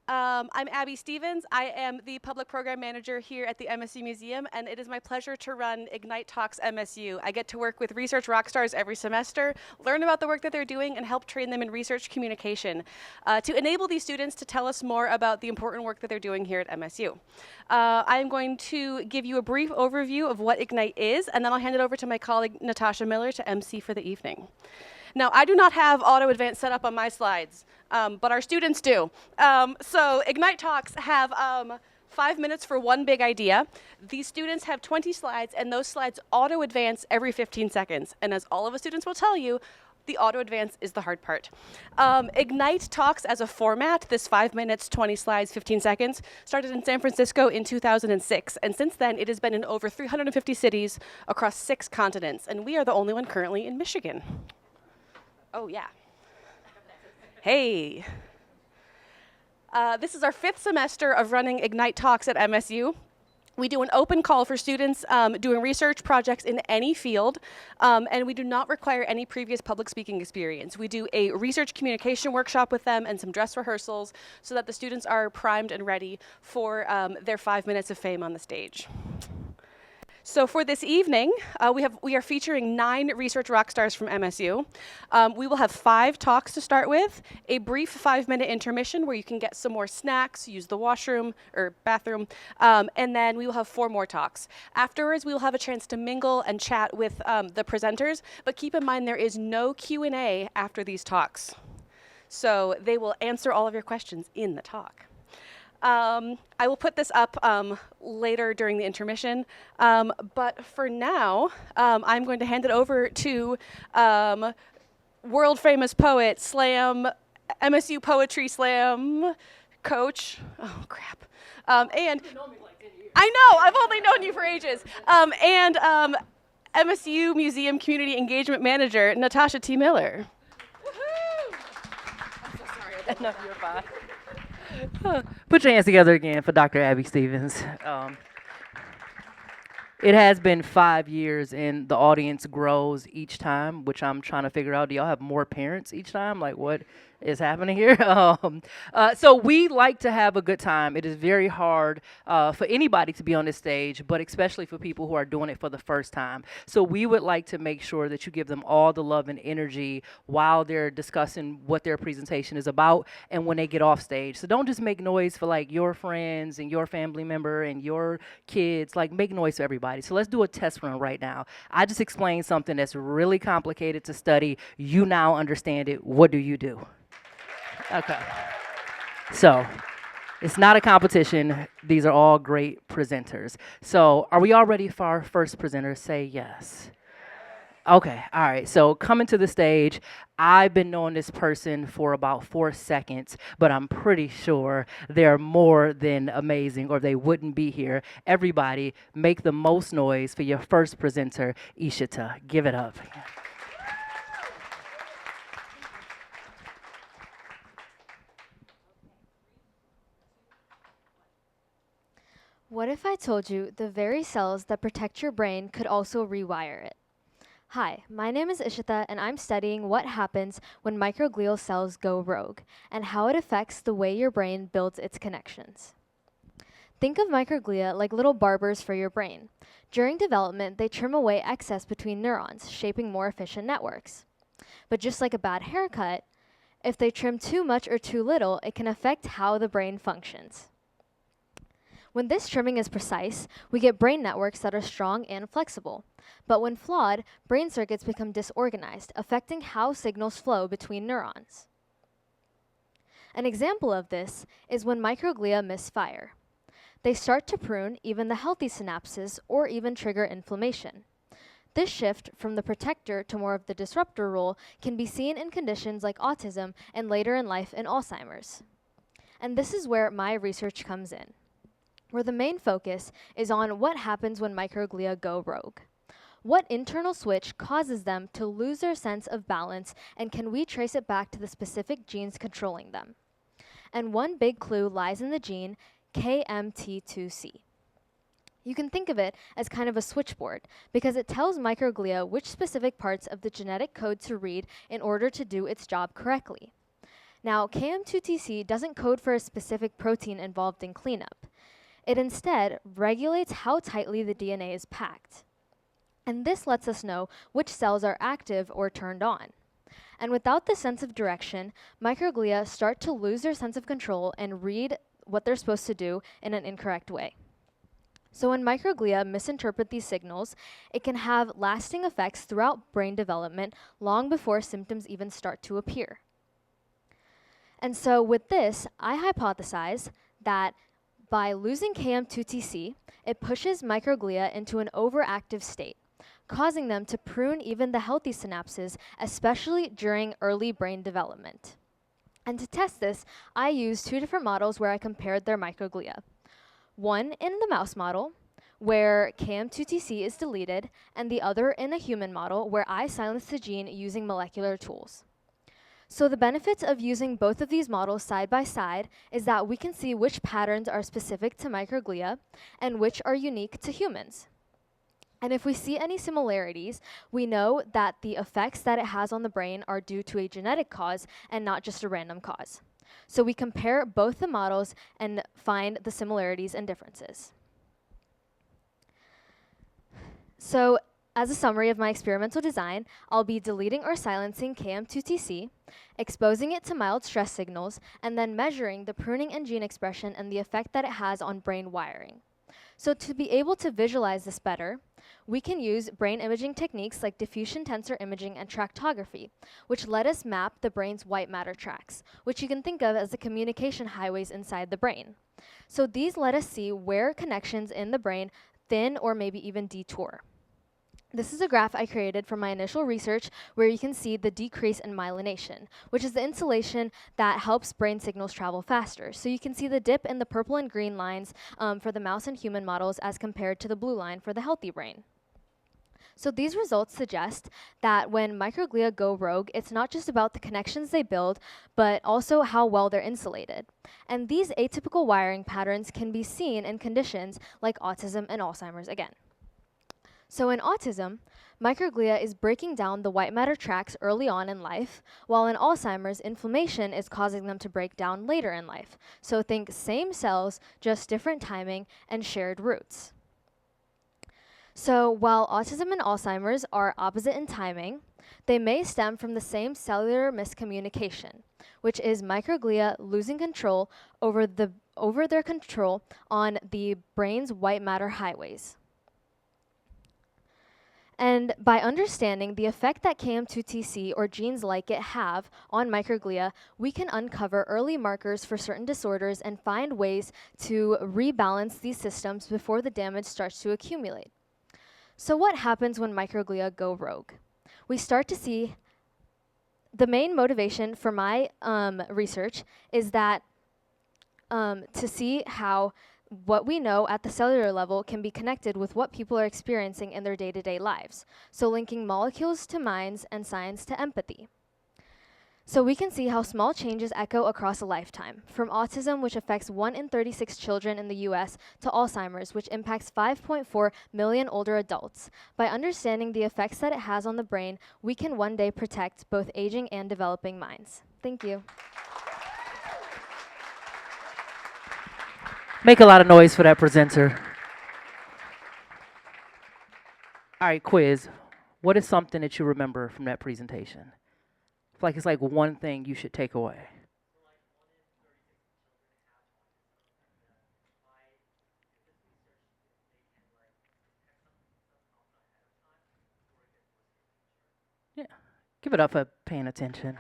I'm Abby Stevens. I am the Public Program Manager here at the MSU Museum, and it is my pleasure to run Ignite Talks MSU. I get to work with research rockstars every semester, learn about the work that they're doing, and help train them in research communication to enable these students to tell us more about the important work that they're doing here at MSU. I'm going to give you a brief overview of what Ignite is, and then I'll hand it over to my colleague Natasha Miller to MC for the evening. Now, I do not have auto advance set up on my slides, but our students do. So Ignite Talks have 5 minutes for one big idea. These students have 20 slides, and those slides auto advance every 15 seconds. And as all of the students will tell you, the auto advance is the hard part. Ignite Talks as a format, this 5 minutes, 20 slides, 15 seconds, started in San Francisco in 2006. And since then, it has been in over 350 cities across 6 continents. And we are the only one currently in Michigan. Oh, yeah. Hey. This is our 5th semester of running Ignite Talks at MSU. We do an open call for students doing research projects in any field, and we do not require any previous public speaking experience. We do a research communication workshop with them and some dress rehearsals so that the students are primed and ready for their 5 minutes of fame on the stage. So for this evening, we are featuring 9 research rock stars from MSU. We will have 5 talks to start with, a brief 5-minute intermission where you can get some more snacks, use the washroom or bathroom, and then we will have 4 more talks. Afterwards, we will have a chance to mingle and chat with the presenters, but keep in mind there is no Q&A after these talks. So they will answer all of your questions in the talk. I will put this up later during the intermission, but for now, I'm going to hand it over to world-famous poet, slam, MSU Poetry Slam coach, oh crap, and I know, I've only known you for ages, and MSU Museum Community Engagement Manager, Natasha T. Miller. Woohoo! I'm so sorry, I didn't know you were fine. Put your hands together again for Dr. Abby Stevens. It has been 5 years, and the audience grows each time, which I'm trying to figure out. Do y'all have more parents each time? Like, what is happening here? So we like to have a good time. It is very hard for anybody to be on this stage, but especially for people who are doing it for the first time. So we would like to make sure that you give them all the love and energy while they're discussing what their presentation is about and when they get off stage. So don't just make noise for like your friends and your family member and your kids. Like, make noise for everybody. So let's do a test run right now. I just explained something that's really complicated to study. You now understand it. What do you do? Okay. So it's not a competition. These are all great presenters. So are we all ready for our first presenter? Say yes. Okay, all right, so coming to the stage, I've been knowing this person for about 4 seconds, but I'm pretty sure they're more than amazing or they wouldn't be here. Everybody, make the most noise for your first presenter, Ishitha. Give it up. What if I told you the very cells that protect your brain could also rewire it? Hi, my name is Ishitha, and I'm studying what happens when microglial cells go rogue and how it affects the way your brain builds its connections. Think of microglia like little barbers for your brain. During development, they trim away excess between neurons, shaping more efficient networks. But just like a bad haircut, if they trim too much or too little, it can affect how the brain functions. When this trimming is precise, we get brain networks that are strong and flexible. But when flawed, brain circuits become disorganized, affecting how signals flow between neurons. An example of this is when microglia misfire. They start to prune even the healthy synapses or even trigger inflammation. This shift from the protector to more of the disruptor role can be seen in conditions like autism and later in life in Alzheimer's. And this is where my research comes in, where the main focus is on what happens when microglia go rogue. What internal switch causes them to lose their sense of balance, and can we trace it back to the specific genes controlling them? And one big clue lies in the gene KMT2C. You can think of it as kind of a switchboard because it tells microglia which specific parts of the genetic code to read in order to do its job correctly. Now, KM2TC doesn't code for a specific protein involved in cleanup. It instead regulates how tightly the DNA is packed. And this lets us know which cells are active or turned on. And without this sense of direction, microglia start to lose their sense of control and read what they're supposed to do in an incorrect way. So when microglia misinterpret these signals, it can have lasting effects throughout brain development long before symptoms even start to appear. And so with this, I hypothesize that by losing KM2TC, it pushes microglia into an overactive state, causing them to prune even the healthy synapses, especially during early brain development. And to test this, I used 2 different models where I compared their microglia. One in the mouse model, where KM2TC is deleted, and the other in a human model, where I silenced the gene using molecular tools. So the benefits of using both of these models side by side is that we can see which patterns are specific to microglia and which are unique to humans. And if we see any similarities, we know that the effects that it has on the brain are due to a genetic cause and not just a random cause. So we compare both the models and find the similarities and differences. So as a summary of my experimental design, I'll be deleting or silencing KM2TC, exposing it to mild stress signals, and then measuring the pruning and gene expression and the effect that it has on brain wiring. So to be able to visualize this better, we can use brain imaging techniques like diffusion tensor imaging and tractography, which let us map the brain's white matter tracts, which you can think of as the communication highways inside the brain. So these let us see where connections in the brain thin or maybe even detour. This is a graph I created from my initial research where you can see the decrease in myelination, which is the insulation that helps brain signals travel faster. So you can see the dip in the purple and green lines for the mouse and human models as compared to the blue line for the healthy brain. So these results suggest that when microglia go rogue, it's not just about the connections they build, but also how well they're insulated. And these atypical wiring patterns can be seen in conditions like autism and Alzheimer's again. So in autism, microglia is breaking down the white matter tracts early on in life, while in Alzheimer's, inflammation is causing them to break down later in life. So think same cells, just different timing and shared roots. So while autism and Alzheimer's are opposite in timing, they may stem from the same cellular miscommunication, which is microglia losing control over their control on the brain's white matter highways. And by understanding the effect that KM2TC or genes like it have on microglia, we can uncover early markers for certain disorders and find ways to rebalance these systems before the damage starts to accumulate. So what happens when microglia go rogue? We start to see the main motivation for my research is that to see how what we know at the cellular level can be connected with what people are experiencing in their day-to-day lives. So linking molecules to minds and science to empathy. So we can see how small changes echo across a lifetime, from autism, which affects 1 in 36 children in the US, to Alzheimer's, which impacts 5.4 million older adults. By understanding the effects that it has on the brain, we can one day protect both aging and developing minds. Thank you. Make a lot of noise for that presenter. All right, quiz. What is something that you remember from that presentation? I feel like it's like one thing you should take away. Yeah, give it up for paying attention.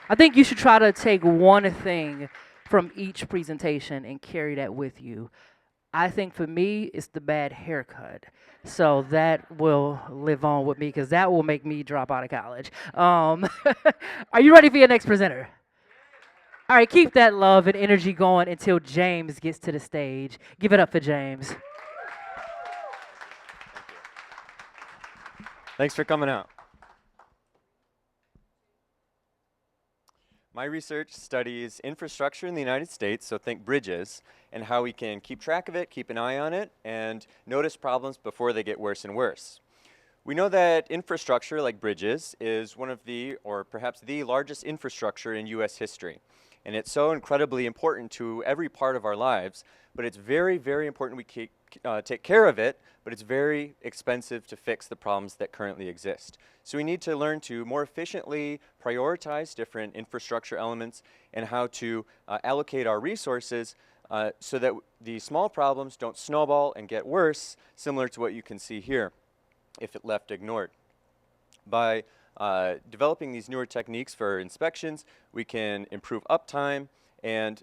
I think you should try to take one thing from each presentation and carry that with you. I think for me, it's the bad haircut. So that will live on with me because that will make me drop out of college. Are you ready for your next presenter? All right, keep that love and energy going until James gets to the stage. Give it up for James. Thanks for coming out. My research studies infrastructure in the United States, so think bridges, and how we can keep track of it, keep an eye on it, and notice problems before they get worse and worse. We know that infrastructure, like bridges, is one of the, or perhaps the largest infrastructure in US history. And it's so incredibly important to every part of our lives, but it's very, very important we take care of it, but it's very expensive to fix the problems that currently exist. So we need to learn to more efficiently prioritize different infrastructure elements and how to allocate our resources so that the small problems don't snowball and get worse, similar to what you can see here if it left ignored. By developing these newer techniques for inspections, we can improve uptime and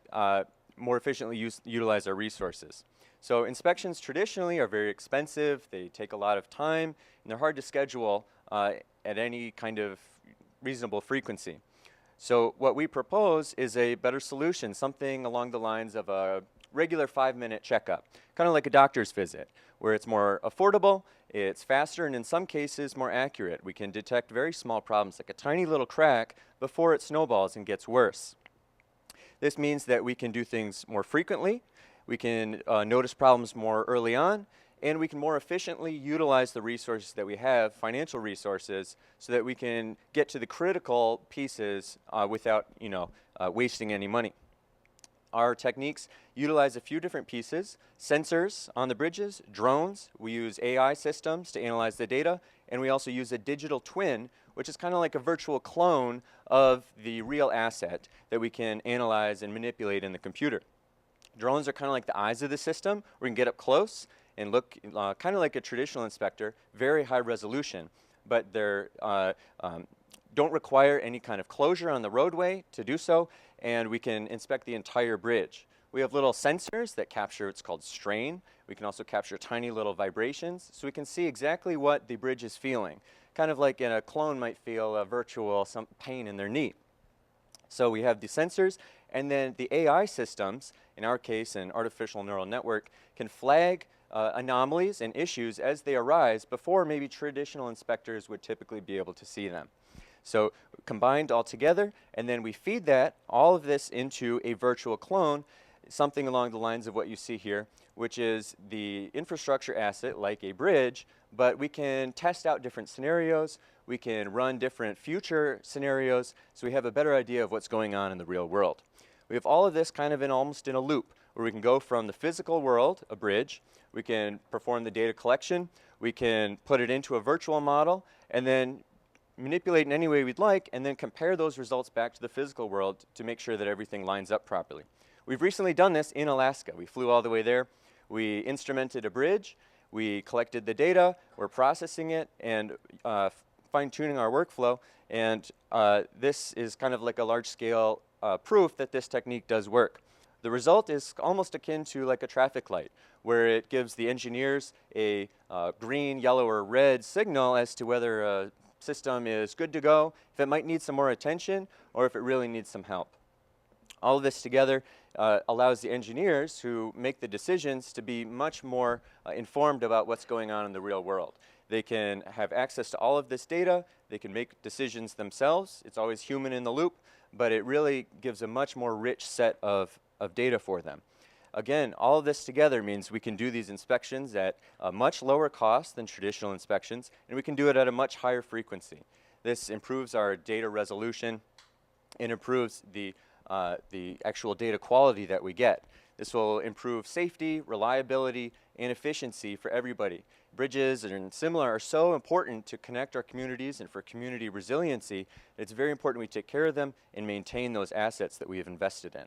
more efficiently utilize our resources. So inspections traditionally are very expensive, they take a lot of time, and they're hard to schedule at any kind of reasonable frequency. So what we propose is a better solution, something along the lines of a regular 5-minute checkup, kind of like a doctor's visit, where it's more affordable, it's faster, and in some cases more accurate. We can detect very small problems, like a tiny little crack, before it snowballs and gets worse. This means that we can do things more frequently, we can notice problems more early on, and we can more efficiently utilize the resources that we have, financial resources, so that we can get to the critical pieces without wasting any money. Our techniques utilize a few different pieces: sensors on the bridges, drones, we use AI systems to analyze the data, and we also use a digital twin, which is kind of like a virtual clone of the real asset that we can analyze and manipulate in the computer. Drones are kind of like the eyes of the system. We can get up close and look kind of like a traditional inspector, very high resolution, but they don't require any kind of closure on the roadway to do so, and we can inspect the entire bridge. We have little sensors that capture what's called strain. We can also capture tiny little vibrations, so we can see exactly what the bridge is feeling, kind of like a clone might feel a virtual pain in their knee. So we have the sensors, and then the AI systems, in our case an artificial neural network, can flag anomalies and issues as they arise before maybe traditional inspectors would typically be able to see them. So combined all together, and then we feed all of this into a virtual clone, something along the lines of what you see here, which is the infrastructure asset like a bridge, but we can test out different scenarios, we can run different future scenarios, so we have a better idea of what's going on in the real world. We have all of this kind of almost in a loop, where we can go from the physical world, a bridge, we can perform the data collection, we can put it into a virtual model, and then manipulate in any way we'd like, and then compare those results back to the physical world to make sure that everything lines up properly. We've recently done this in Alaska. We flew all the way there, we instrumented a bridge, we collected the data, we're processing it, and fine-tuning our workflow, and this is kind of like a large-scale proof that this technique does work. The result is almost akin to like a traffic light, where it gives the engineers a green, yellow, or red signal as to whether a system is good to go, if it might need some more attention, or if it really needs some help. All of this together allows the engineers who make the decisions to be much more informed about what's going on in the real world. They can have access to all of this data, they can make decisions themselves. It's always human in the loop, but it really gives a much more rich set of data for them. Again, all of this together means we can do these inspections at a much lower cost than traditional inspections, and we can do it at a much higher frequency. This improves our data resolution and improves the actual data quality that we get. This will improve safety, reliability, and efficiency for everybody. Bridges and similar are so important to connect our communities and for community resiliency. It's very important we take care of them and maintain those assets that we have invested in.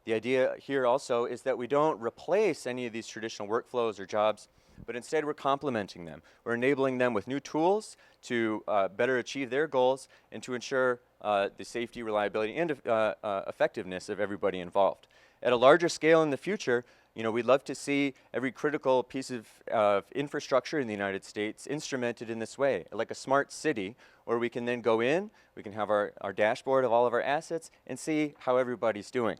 The idea here also is that we don't replace any of these traditional workflows or jobs, but instead we're complementing them. We're enabling them with new tools to better achieve their goals and to ensure the safety, reliability, and effectiveness of everybody involved. At a larger scale in the future, we'd love to see every critical piece of infrastructure in the United States instrumented in this way, like a smart city, where we can then go in, we can have our dashboard of all of our assets and see how everybody's doing.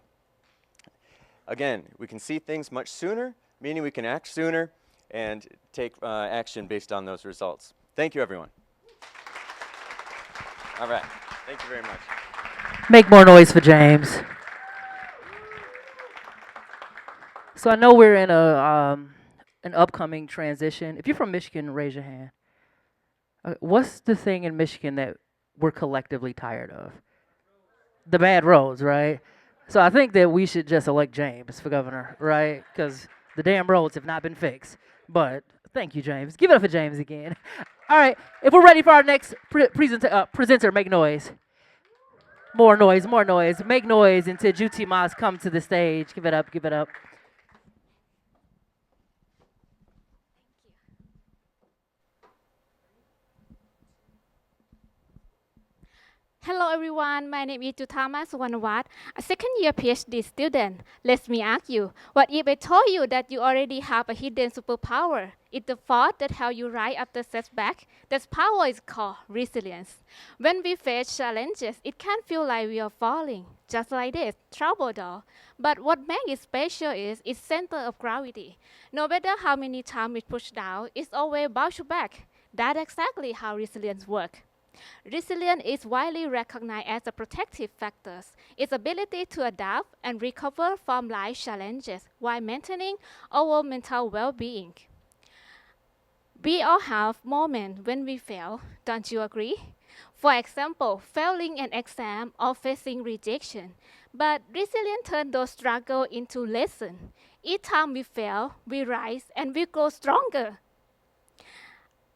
Again, we can see things much sooner, meaning we can act sooner and take action based on those results. Thank you, everyone. All right. Thank you very much. Make more noise for James. So I know we're in an upcoming transition. If you're from Michigan, raise your hand. What's the thing in Michigan that we're collectively tired of? The bad roads, right? So I think that we should just elect James for governor, right? Because the damn roads have not been fixed. But thank you, James. Give it up for James again. All right, if we're ready for our next presenter, make noise. More noise, more noise. Make noise until Jutamas come to the stage. Give it up, give it up. Hello everyone, my name is Jutamas Suwannawat, a second year PhD student. Let me ask you, what if I told you that you already have a hidden superpower? It's the thought that how you rise after setback. That power is called resilience. When we face challenges, it can feel like we are falling, just like this, trouble doll. But what makes it special is its center of gravity. No matter how many times we push down, it's always bounce back. That's exactly how resilience works. Resilience is widely recognized as a protective factor. Its ability to adapt and recover from life challenges while maintaining our mental well-being. We all have moments when we fail, don't you agree? For example, failing an exam or facing rejection. But resilience turns those struggles into lessons. Each time we fail, we rise and we grow stronger.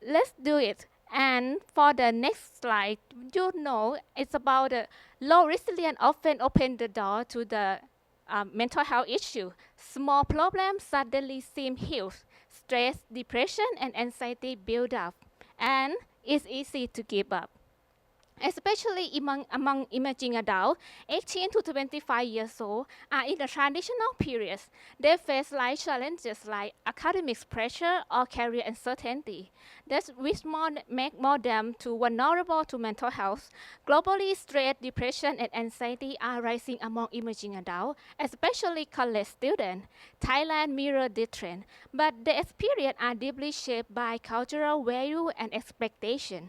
Let's do it. And for the next slide, you know it's about low resilience often open the door to the mental health issue. Small problems suddenly seem huge. Stress, depression, and anxiety build up. And it's easy to give up. Especially among emerging adults, 18 to 25 years old are in the transitional periods. They face life challenges like academic pressure or career uncertainty. That's which make more them to vulnerable to mental health. Globally, stress, depression, and anxiety are rising among emerging adults, especially college students. Thailand mirrors this trend, but the experience are deeply shaped by cultural value and expectation.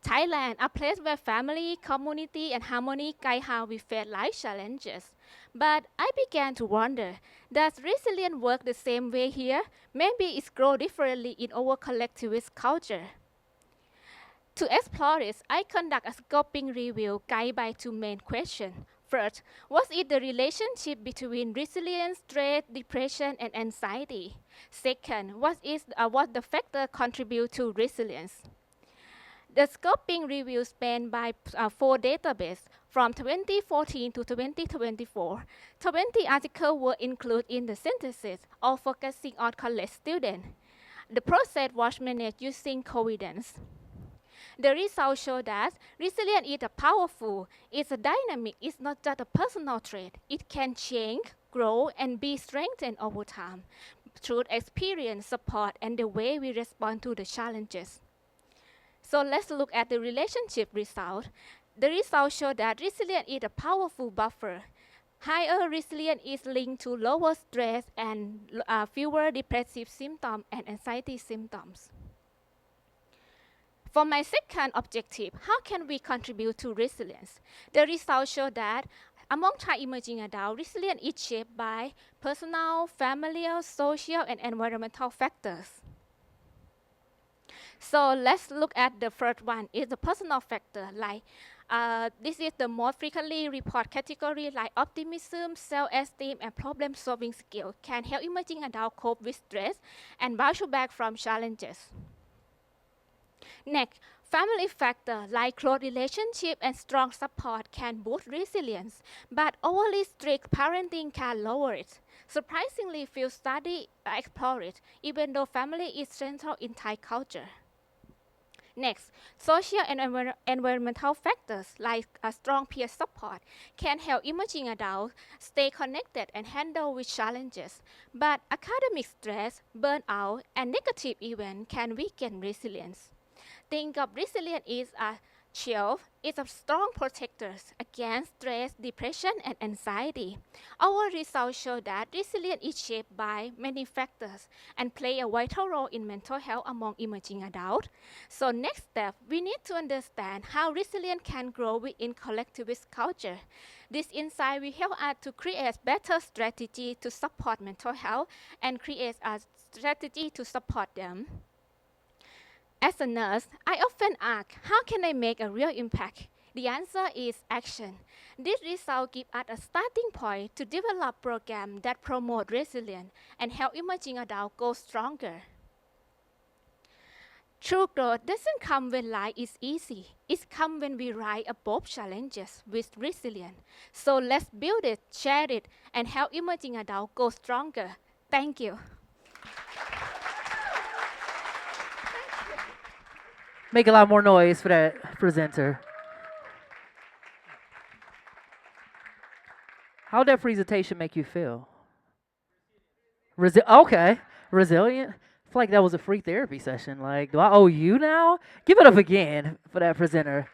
Thailand, a place where family, community, and harmony guide how we face life challenges. But I began to wonder, does resilience work the same way here? Maybe it's grow differently in our collectivist culture. To explore this, I conduct a scoping review guided by two main questions. First, what is the relationship between resilience, stress, depression, and anxiety? Second, what the factor contribute to resilience? The scoping review spanned by 4 databases from 2014 to 2024. 20 articles were included in the synthesis, all focusing on college students. The process was managed using coincidence. The results show that resilience is powerful, it's a dynamic, it's not just a personal trait. It can change, grow, and be strengthened over time through experience, support, and the way we respond to the challenges. So let's look at the relationship result. The results show that resilience is a powerful buffer. Higher resilience is linked to lower stress and fewer depressive symptoms and anxiety symptoms. For my second objective, how can we contribute to resilience? The results show that among Thai emerging adults, resilience is shaped by personal, familial, social, and environmental factors. So let's look at the first one, is the personal factor. Like this is the most frequently reported category, like optimism, self-esteem, and problem-solving skill can help emerging adults cope with stress and bounce back from challenges. Next, family factor like close relationship and strong support can boost resilience, but overly strict parenting can lower it. Surprisingly, few studies explore it, even though family is central in Thai culture. Next, social and environmental factors like a strong peer support can help emerging adults stay connected and handle with challenges. But academic stress, burnout, and negative events can weaken resilience. Think of resilience as a shield. It's a strong protector against stress, depression, and anxiety. Our results show that resilience is shaped by many factors and play a vital role in mental health among emerging adults. So next step, we need to understand how resilience can grow within collectivist culture. This insight will help us to create better strategy to support mental health and create a strategy to support them. As a nurse, I often ask, how can I make a real impact? The answer is action. These results give us a starting point to develop programs that promote resilience and help emerging adults go stronger. True growth doesn't come when life is easy. It comes when we rise above challenges with resilience. So let's build it, share it, and help emerging adults go stronger. Thank you. Make a lot more noise for that presenter. How'd that presentation make you feel? Okay, resilient. I feel like that was a free therapy session. Like, do I owe you now? Give it up again for that presenter.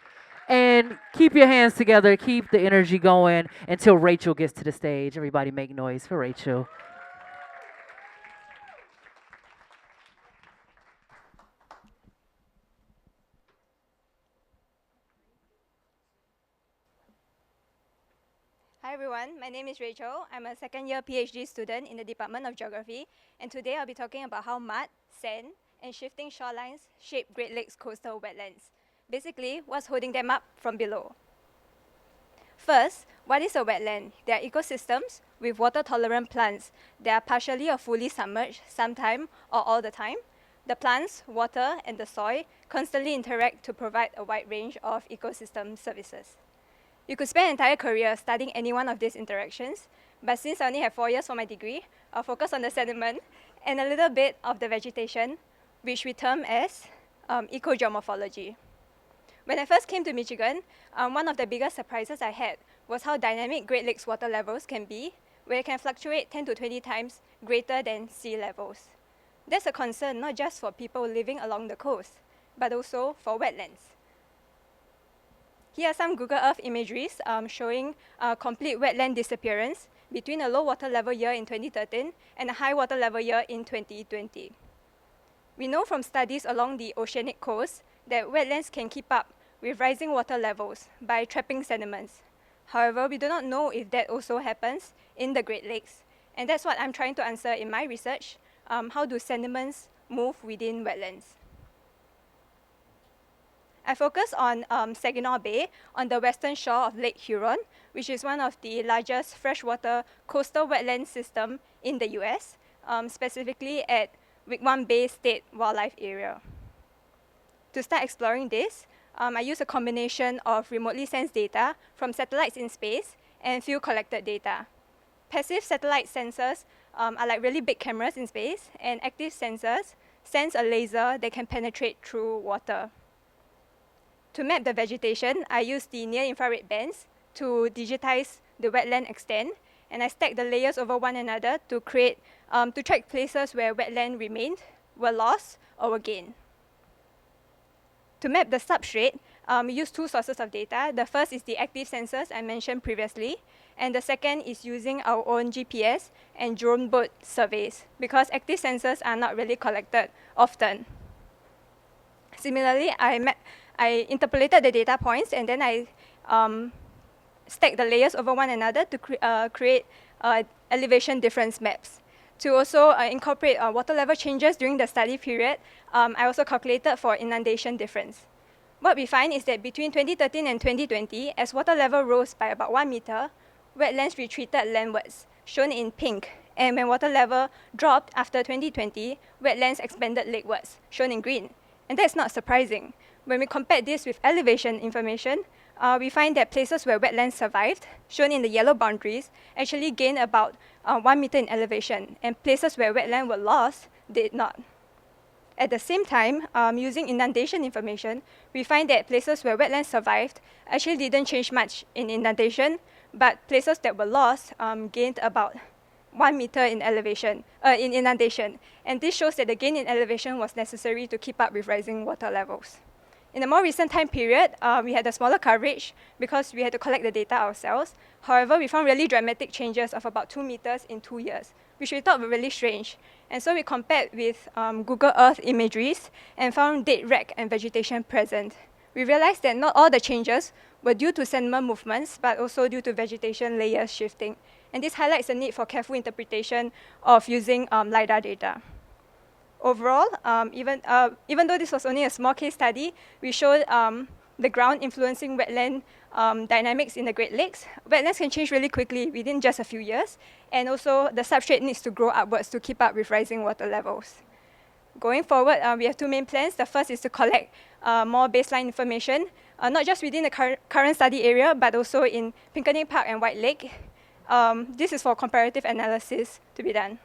And keep your hands together. Keep the energy going until Rachel gets to the stage. Everybody make noise for Rachel. Hi everyone, my name is Rachel. I'm a second-year PhD student in the Department of Geography, and today I'll be talking about how mud, sand, and shifting shorelines shape Great Lakes coastal wetlands. Basically, what's holding them up from below. First, what is a wetland? They are ecosystems with water-tolerant plants that are partially or fully submerged sometime or all the time. The plants, water, and the soil constantly interact to provide a wide range of ecosystem services. You could spend an entire career studying any one of these interactions, but since I only have 4 years for my degree, I'll focus on the sediment and a little bit of the vegetation, which we term as ecogeomorphology. When I first came to Michigan, one of the biggest surprises I had was how dynamic Great Lakes water levels can be, where it can fluctuate 10 to 20 times greater than sea levels. That's a concern not just for people living along the coast, but also for wetlands. Here are some Google Earth imageries showing complete wetland disappearance between a low water level year in 2013 and a high water level year in 2020. We know from studies along the oceanic coast that wetlands can keep up with rising water levels by trapping sediments. However, we do not know if that also happens in the Great Lakes. And that's what I'm trying to answer in my research. How do sediments move within wetlands? I focus on Saginaw Bay on the western shore of Lake Huron, which is one of the largest freshwater coastal wetland systems in the US, specifically at Wigwam Bay State Wildlife Area. To start exploring this, I use a combination of remotely sensed data from satellites in space and field-collected data. Passive satellite sensors are like really big cameras in space, and active sensors sense a laser that can penetrate through water. To map the vegetation, I use the near-infrared bands to digitize the wetland extent, and I stack the layers over one another to track places where wetland remained, were lost, or were gained. To map the substrate, we use two sources of data. The first is the active sensors I mentioned previously, and the second is using our own GPS and drone boat surveys, because active sensors are not really collected often. Similarly, I interpolated the data points, and then I stacked the layers over one another to create elevation difference maps. To also incorporate water level changes during the study period, I also calculated for inundation difference. What we find is that between 2013 and 2020, as water level rose by about 1 meter, wetlands retreated landwards, shown in pink. And when water level dropped after 2020, wetlands expanded lakewards, shown in green. And that's not surprising. When we compare this with elevation information, we find that places where wetlands survived, shown in the yellow boundaries, actually gained about 1 meter in elevation, and places where wetlands were lost did not. At the same time, using inundation information, we find that places where wetlands survived actually didn't change much in inundation, but places that were lost gained about 1 meter in elevation, in inundation. And this shows that the gain in elevation was necessary to keep up with rising water levels. In a more recent time period, we had a smaller coverage because we had to collect the data ourselves. However, we found really dramatic changes of about 2 meters in 2 years, which we thought were really strange. And so we compared with Google Earth imageries and found dead wreck and vegetation present. We realized that not all the changes were due to sediment movements, but also due to vegetation layers shifting. And this highlights the need for careful interpretation of using LiDAR data. Overall, even though this was only a small case study, we showed the ground influencing wetland dynamics in the Great Lakes. Wetlands can change really quickly within just a few years, and also the substrate needs to grow upwards to keep up with rising water levels. Going forward, we have two main plans. The first is to collect more baseline information, not just within the current study area, but also in Pinconning Park and White Lake. This is for comparative analysis to be done.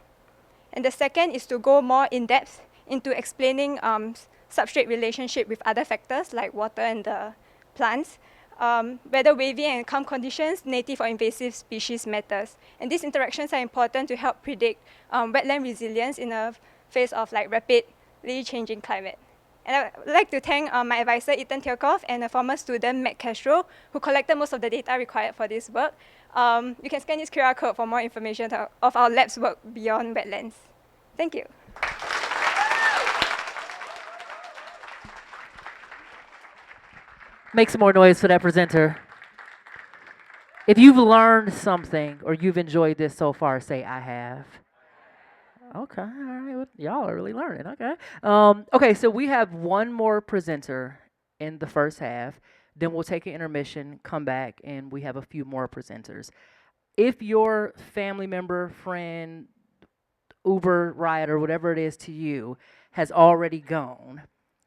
And the second is to go more in depth into explaining substrate relationship with other factors like water and the plants, whether wavy and calm conditions, native or invasive species matters. And these interactions are important to help predict wetland resilience in a face of like rapidly changing climate. And I would like to thank my advisor, Ethan Tierkov, and a former student, Matt Castro, who collected most of the data required for this work. You can scan this QR code for more information of our lab's work beyond wetlands. Thank you. Make some more noise for that presenter. If you've learned something or you've enjoyed this so far, say, I have. Okay, all right. Well, y'all are really learning. Okay. Okay, so we have one more presenter in the first half. Then we'll take an intermission, come back, and we have a few more presenters. If your family member, friend, Uber ride, or whatever it is to you has already gone,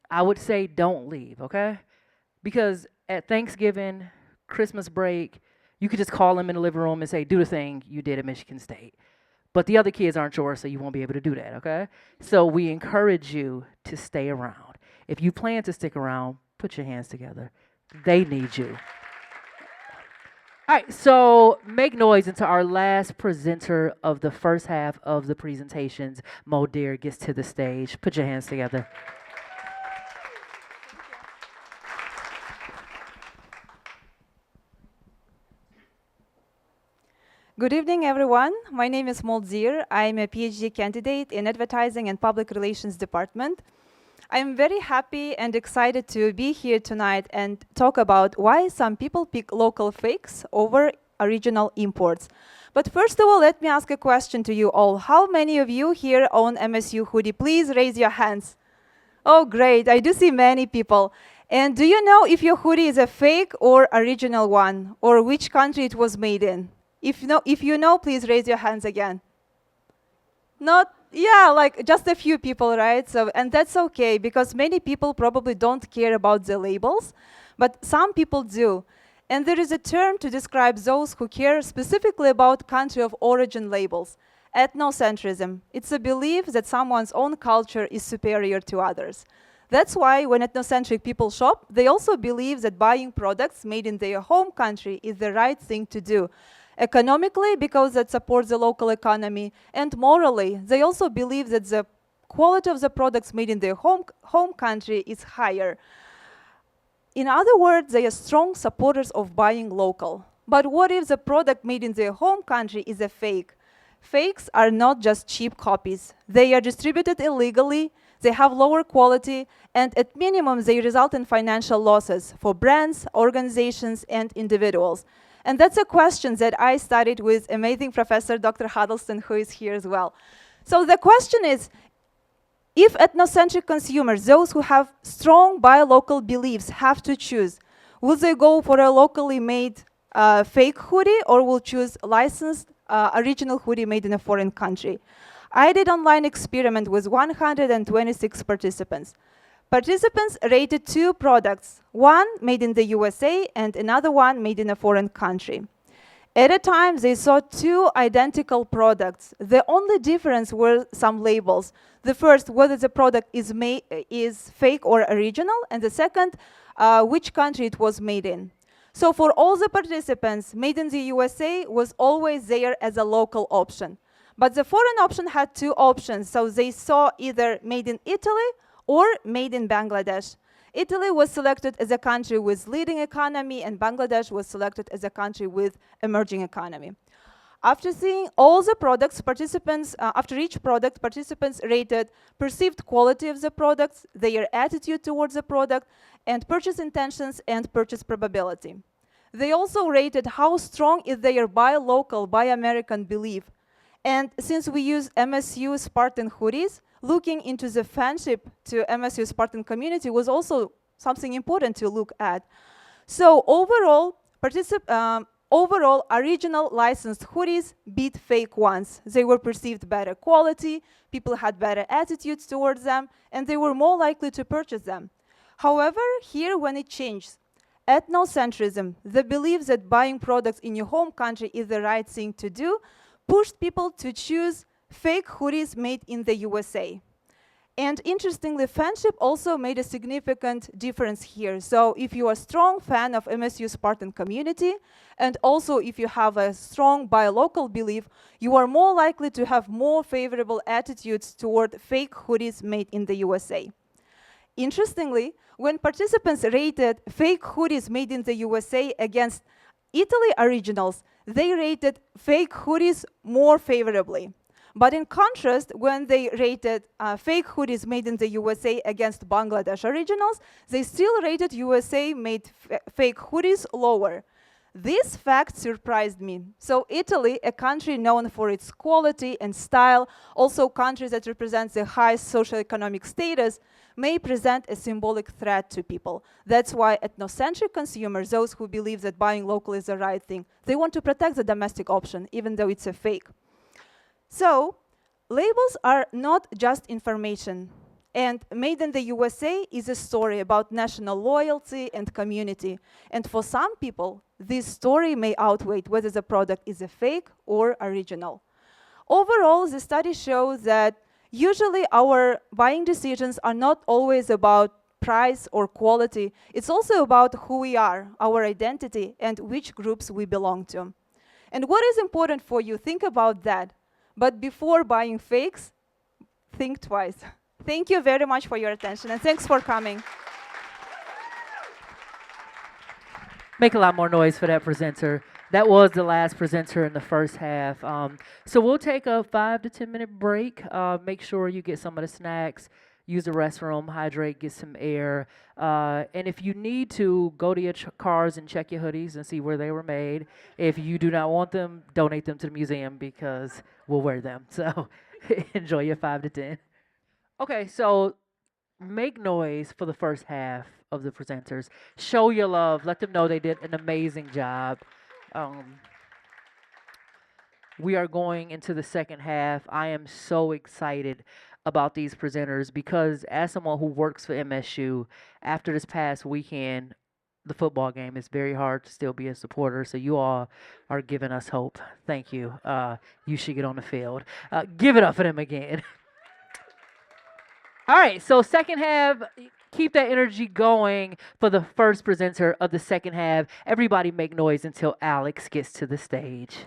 I would say don't leave, okay? Because at Thanksgiving, Christmas break, you could just call them in the living room and say, do the thing you did at Michigan State. But the other kids aren't yours, so you won't be able to do that, okay? So we encourage you to stay around. If you plan to stick around, put your hands together. They need you. All right, so make noise until our last presenter of the first half of the presentations, Moldir, gets to the stage. Put your hands together. Good evening, everyone. My name is Moldir. I'm a PhD candidate in Advertising and Public Relations Department. I'm very happy and excited to be here tonight and talk about why some people pick local fakes over original imports. But first of all, let me ask a question to you all. How many of you here own MSU hoodie? Please raise your hands. Oh, great. I do see many people. And do you know if your hoodie is a fake or original one, or which country it was made in? If you know, please raise your hands again. Not, yeah, like just a few people, right? So, and that's okay, because many people probably don't care about the labels, but some people do. And there is a term to describe those who care specifically about country of origin labels: ethnocentrism. It's a belief that someone's own culture is superior to others. That's why when ethnocentric people shop, they also believe that buying products made in their home country is the right thing to do. Economically, because that supports the local economy, and morally, they also believe that the quality of the products made in their home country is higher. In other words, they are strong supporters of buying local. But what if the product made in their home country is a fake? Fakes are not just cheap copies. They are distributed illegally, they have lower quality, and at minimum, they result in financial losses for brands, organizations, and individuals. And that's a question that I studied with amazing professor Dr. Huddleston, who is here as well. So the question is, if ethnocentric consumers, those who have strong buy local beliefs, have to choose, will they go for a locally made fake hoodie, or will choose licensed original hoodie made in a foreign country? I did online experiment with 126 participants. Participants rated two products, one made in the USA and another one made in a foreign country. At a time, they saw two identical products. The only difference were some labels. The first, whether the product is fake or original, and the second, which country it was made in. So for all the participants, made in the USA was always there as a local option. But the foreign option had two options, so they saw either made in Italy or made in Bangladesh. Italy was selected as a country with leading economy, and Bangladesh was selected as a country with emerging economy. After seeing all the products, after each product, participants rated perceived quality of the products, their attitude towards the product, and purchase intentions and purchase probability. They also rated how strong is their buy local, buy American belief. And since we use MSU Spartan hoodies, looking into the fanship to MSU Spartan community was also something important to look at. So overall, original licensed hoodies beat fake ones. They were perceived better quality, people had better attitudes towards them, and they were more likely to purchase them. However, here when it changed, ethnocentrism, the belief that buying products in your home country is the right thing to do, pushed people to choose fake hoodies made in the USA. And interestingly, fanship also made a significant difference here. So if you are a strong fan of MSU Spartan community, and also if you have a strong buy local belief, you are more likely to have more favorable attitudes toward fake hoodies made in the USA. Interestingly, when participants rated fake hoodies made in the USA against Italy originals, they rated fake hoodies more favorably. But in contrast, when they rated fake hoodies made in the USA against Bangladesh originals, they still rated USA-made fake hoodies lower. This fact surprised me. So Italy, a country known for its quality and style, also country that represents the highest socioeconomic status, may present a symbolic threat to people. That's why ethnocentric consumers, those who believe that buying local is the right thing, they want to protect the domestic option, even though it's a fake. So, labels are not just information, and Made in the USA is a story about national loyalty and community. And for some people, this story may outweigh whether the product is a fake or original. Overall, the study shows that usually our buying decisions are not always about price or quality. It's also about who we are, our identity, and which groups we belong to. And what is important for you, think about that. But before buying fakes, think twice. Thank you very much for your attention, and thanks for coming. Make a lot more noise for that presenter. That was the last presenter in the first half. So we'll take a 5 to 10 minute break. Make sure you get some of the snacks, use the restroom, hydrate, get some air. And if you need to, go to your cars and check your hoodies and see where they were made. If you do not want them, donate them to the museum because we'll wear them. So enjoy your 5 to 10. Okay, so make noise for the first half of the presenters. Show your love. Let them know they did an amazing job. We are going into the second half. I am so excited about these presenters because as someone who works for MSU, after this past weekend, the football game, it's very hard to still be a supporter. So you all are giving us hope. Thank you. You should get on the field. Give it up for them again. All right, so second half, keep that energy going for the first presenter of the second half. Everybody make noise until Alex gets to the stage.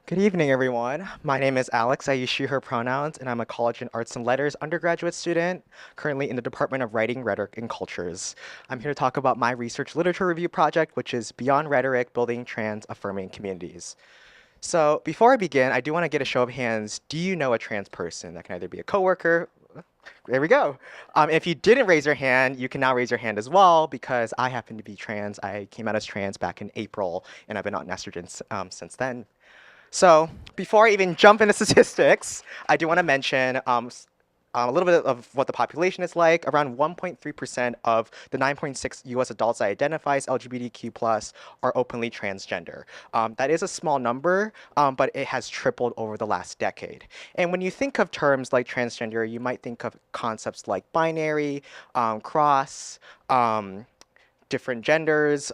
Good evening, everyone. My name is Alex. I use she, her pronouns, and I'm a College in Arts and Letters undergraduate student, currently in the Department of Writing, Rhetoric, and Cultures. I'm here to talk about my research literature review project, which is Beyond Rhetoric, Building Trans-Affirming Communities. So before I begin, I do want to get a show of hands. Do you know a trans person? That can either be a coworker. There we go. If you didn't raise your hand, you can now raise your hand as well because I happen to be trans. I came out as trans back in April, and I've been on estrogen since then. So before I even jump into statistics, I do want to mention a little bit of what the population is like. Around 1.3% of the 9.6 US adults that identify as LGBTQ+ are openly transgender. That is a small number, but it has tripled over the last decade. And when you think of terms like transgender, you might think of concepts like binary, cross, different genders.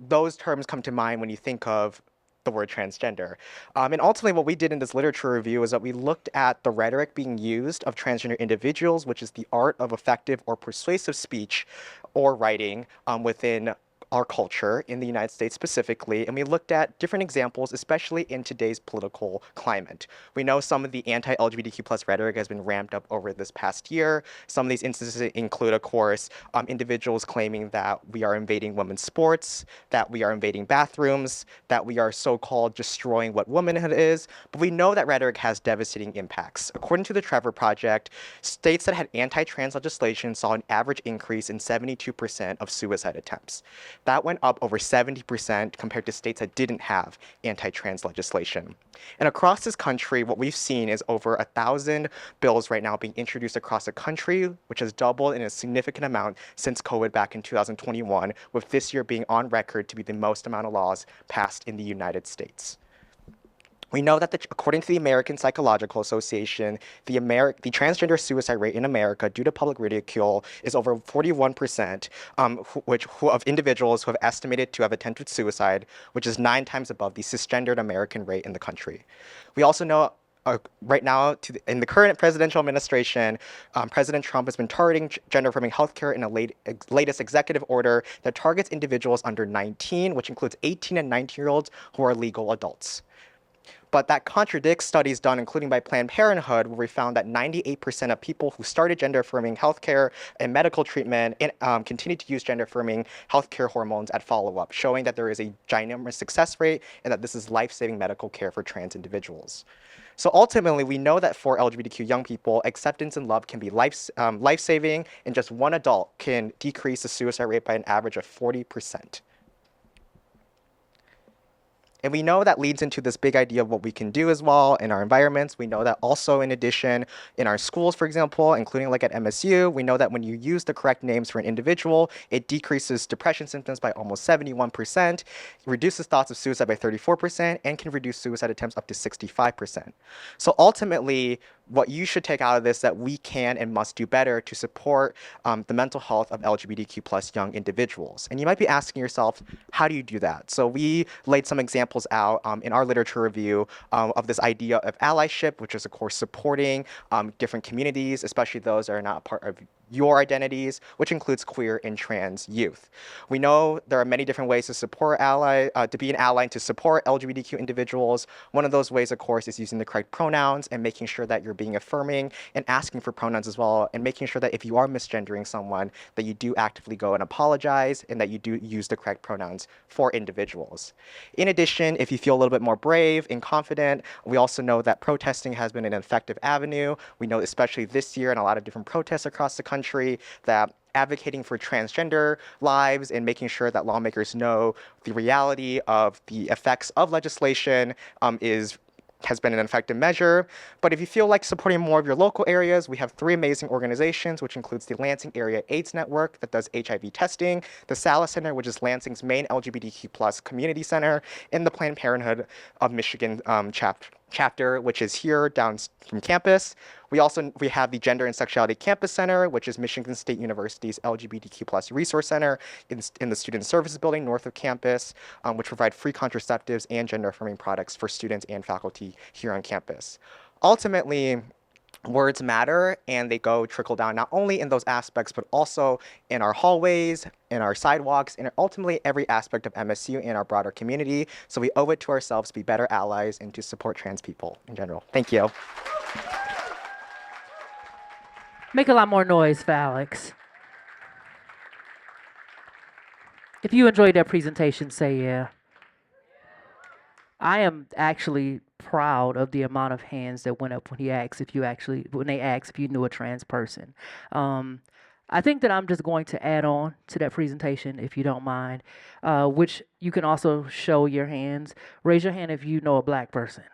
Those terms come to mind when you think of the word transgender. And ultimately what we did in this literature review is that we looked at the rhetoric being used of transgender individuals, which is the art of effective or persuasive speech or writing within our culture in the United States specifically, and we looked at different examples, especially in today's political climate. We know some of the anti-LGBTQ+ rhetoric has been ramped up over this past year. Some of these instances include, of course, individuals claiming that we are invading women's sports, that we are invading bathrooms, that we are so-called destroying what womanhood is, but we know that rhetoric has devastating impacts. According to the Trevor Project, states that had anti-trans legislation saw an average increase in 72% of suicide attempts. That went up over 70% compared to states that didn't have anti-trans legislation. And across this country, what we've seen is over 1,000 bills right now being introduced across the country, which has doubled in a significant amount since COVID back in 2021, with this year being on record to be the most amount of laws passed in the United States. We know that according to the American Psychological Association, the transgender suicide rate in America due to public ridicule is over 41%, of individuals who have estimated to have attempted suicide, which is 9 times above the cisgendered American rate in the country. We also know right now, in the current presidential administration, President Trump has been targeting gender-affirming healthcare in a latest executive order that targets individuals under 19, which includes 18 and 19-year-olds who are legal adults. But that contradicts studies done, including by Planned Parenthood, where we found that 98% of people who started gender-affirming healthcare and medical treatment continue to use gender-affirming healthcare hormones at follow-up, showing that there is a ginormous success rate and that this is life-saving medical care for trans individuals. So ultimately, we know that for LGBTQ young people, acceptance and love can be life-saving, and just one adult can decrease the suicide rate by an average of 40%. And we know that leads into this big idea of what we can do as well in our environments. We know that also, in addition, in our schools, for example, including like at MSU, we know that when you use the correct names for an individual, it decreases depression symptoms by almost 71%, reduces thoughts of suicide by 34%, and can reduce suicide attempts up to 65%. So ultimately, what you should take out of this that we can and must do better to support the mental health of LGBTQ plus young individuals. And you might be asking yourself, how do you do that? So we laid some examples out in our literature review of this idea of allyship, which is of course supporting different communities, especially those that are not part of your identities, which includes queer and trans youth. We know there are many different ways to support to be an ally and to support LGBTQ individuals. One of those ways, of course, is using the correct pronouns and making sure that you're being affirming and asking for pronouns as well, and making sure that if you are misgendering someone, that you do actively go and apologize and that you do use the correct pronouns for individuals. In addition, if you feel a little bit more brave and confident, we also know that protesting has been an effective avenue. We know, especially this year in a lot of different protests across the country, that advocating for transgender lives and making sure that lawmakers know the reality of the effects of legislation has been an effective measure. But if you feel like supporting more of your local areas, we have 3 amazing organizations, which includes the Lansing Area AIDS Network that does HIV testing, the Sala Center, which is Lansing's main LGBTQ plus community center, and the Planned Parenthood of Michigan chapter, which is here down from campus. We have the Gender and Sexuality Campus Center, which is Michigan State University's LGBTQ plus resource center in the Student Services Building north of campus, which provide free contraceptives and gender-affirming products for students and faculty here on campus. Ultimately, words matter, and they trickle down not only in those aspects, but also in our hallways, in our sidewalks, and ultimately every aspect of MSU and our broader community. So we owe it to ourselves to be better allies and to support trans people in general. Thank you. Make a lot more noise for Alex. If you enjoyed that presentation, say yeah. I am actually proud of the amount of hands that went up when they asked if you knew a trans person. I think that I'm just going to add on to that presentation, if you don't mind, which you can also show your hands. Raise your hand if you know a black person.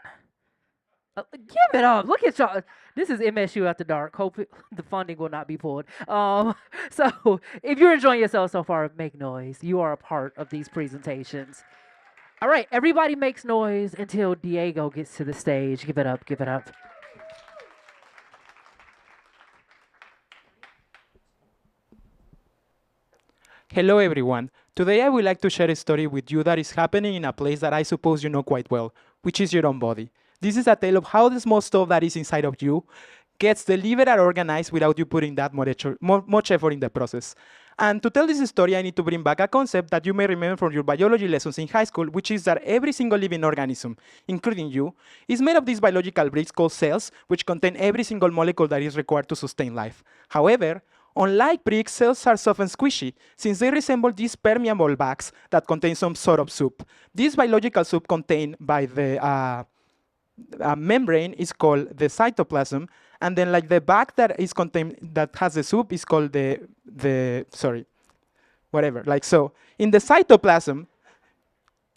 Give it up. Look at y'all. This is MSU After Dark. Hope the funding will not be pulled. So if you're enjoying yourself so far, make noise. You are a part of these presentations. All right, everybody makes noise until Diego gets to the stage. Give it up, give it up. Hello everyone. Today I would like to share a story with you that is happening in a place that I suppose you know quite well, which is your own body. This is a tale of how the small stuff that is inside of you gets delivered and organized without you putting that much effort in the process. And to tell this story, I need to bring back a concept that you may remember from your biology lessons in high school, which is that every single living organism, including you, is made of these biological bricks called cells, which contain every single molecule that is required to sustain life. However, unlike bricks, cells are soft and squishy, since they resemble these permeable bags that contain some sort of soup. This biological soup contained by the membrane is called the cytoplasm, and then like the bag that is contained that has the soup is called the whatever. Like so, in the cytoplasm,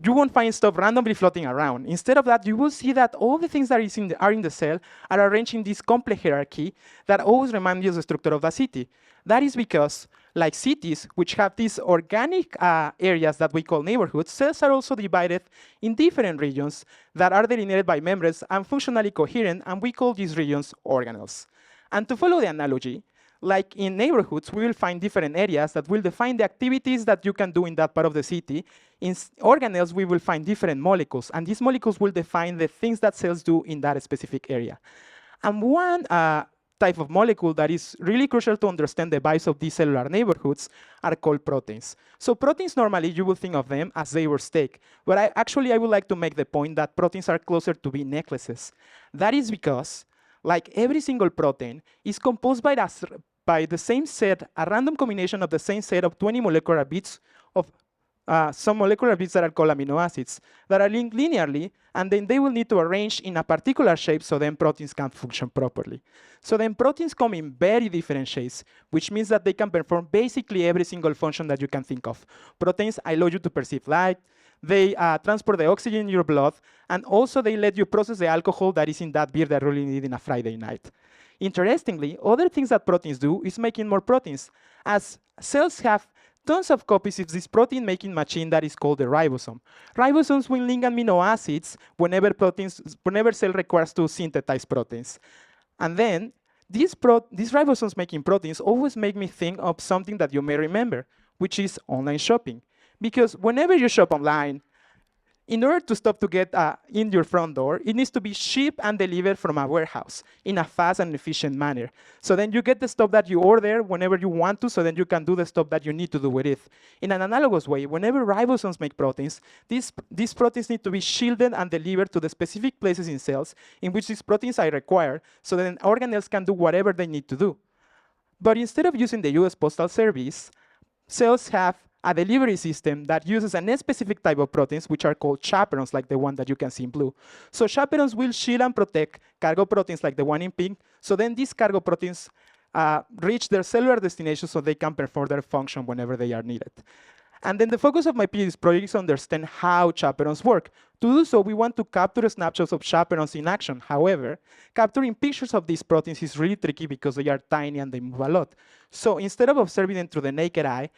you won't find stuff randomly floating around. Instead of that, you will see that all the things that are in the cell are arranged in this complex hierarchy that always remind you of the structure of the city. That is because, like cities, which have these organic areas that we call neighborhoods, cells are also divided in different regions that are delineated by members and functionally coherent, and we call these regions organelles. And to follow the analogy, like in neighborhoods, we will find different areas that will define the activities that you can do in that part of the city. In organelles, we will find different molecules, and these molecules will define the things that cells do in that specific area. And one type of molecule that is really crucial to understand the bias of these cellular neighborhoods are called proteins. So proteins, normally, you will think of them as they were steak, but I would like to make the point that proteins are closer to being necklaces. That is because, like every single protein, is composed by the same set, a random combination of the same set of 20 molecular bits of some molecular bits that are called amino acids that are linked linearly, and then they will need to arrange in a particular shape so then proteins can function properly. So then proteins come in very different shapes, which means that they can perform basically every single function that you can think of. Proteins allow you to perceive light, they transport the oxygen in your blood, and also they let you process the alcohol that is in that beer that you really need in a Friday night. Interestingly, other things that proteins do is making more proteins. As cells have tons of copies of this protein-making machine that is called the ribosome. Ribosomes will link amino acids whenever cell requires to synthesize proteins. And then, these ribosomes making proteins always make me think of something that you may remember, which is online shopping. Because whenever you shop online, in order to stop to get in your front door, it needs to be shipped and delivered from a warehouse in a fast and efficient manner. So then you get the stuff that you order whenever you want to, so then you can do the stuff that you need to do with it. In an analogous way, whenever ribosomes make proteins, these proteins need to be shielded and delivered to the specific places in cells in which these proteins are required, so then organelles can do whatever they need to do. But instead of using the US Postal Service, cells have a delivery system that uses a specific type of proteins, which are called chaperones, like the one that you can see in blue. So chaperones will shield and protect cargo proteins like the one in pink, so then these cargo proteins reach their cellular destination so they can perform their function whenever they are needed. And then the focus of my PhD project is to understand how chaperones work. To do so, we want to capture snapshots of chaperones in action. However, capturing pictures of these proteins is really tricky because they are tiny and they move a lot. So instead of observing them through the naked eye,